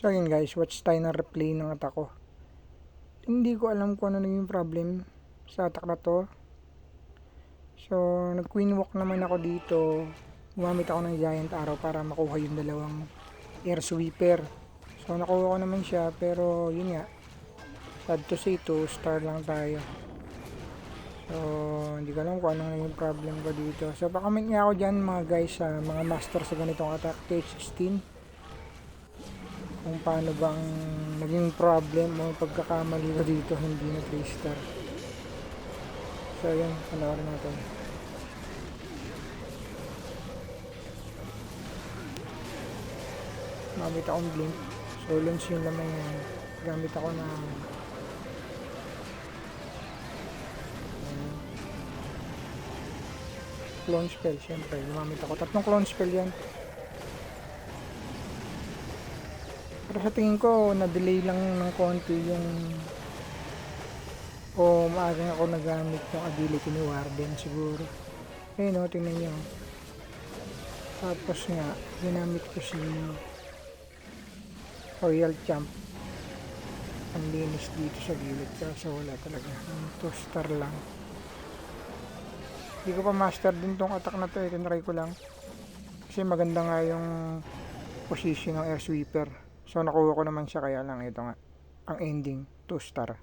So yun guys, watch tayo ng replay ng attack ko. Hindi ko alam kung ano naging problem sa attack na to. So nag queen walk naman ako dito. Gumamit ako ng giant arrow para makuha yung dalawang air sweeper. So nakuha ko naman siya, pero yun nga, sad to say 2 star lang tayo. So hindi ko alam kung anong naging problem ko dito. So pa-comment nga ako dyan mga guys, sa mga master sa ganitong attack TH16, kung paano bang naging problem o pagkakamali ko dito hindi na 3 star. So yun, panoorin natin. Gamit akong blink, so launch yung laman yan. Gamit ako na clone spell, syempre gumamit ako, 3 clone spell yan. Pero sa tingin ko na-delay lang ng konti yung, o maagang ako nagamit yung ability ni Warden siguro. Ayun o, tingnan nyo. Tapos nga ginamit ko si Royal Champ, ang linis dito sa gilid, kaso wala talaga, 2 star lang. Hindi ko pa master din tong attack na to, tinry ko lang kasi maganda nga yung position ng air sweeper. So nakuha ko naman siya, kaya lang ito nga ang ending 2 star.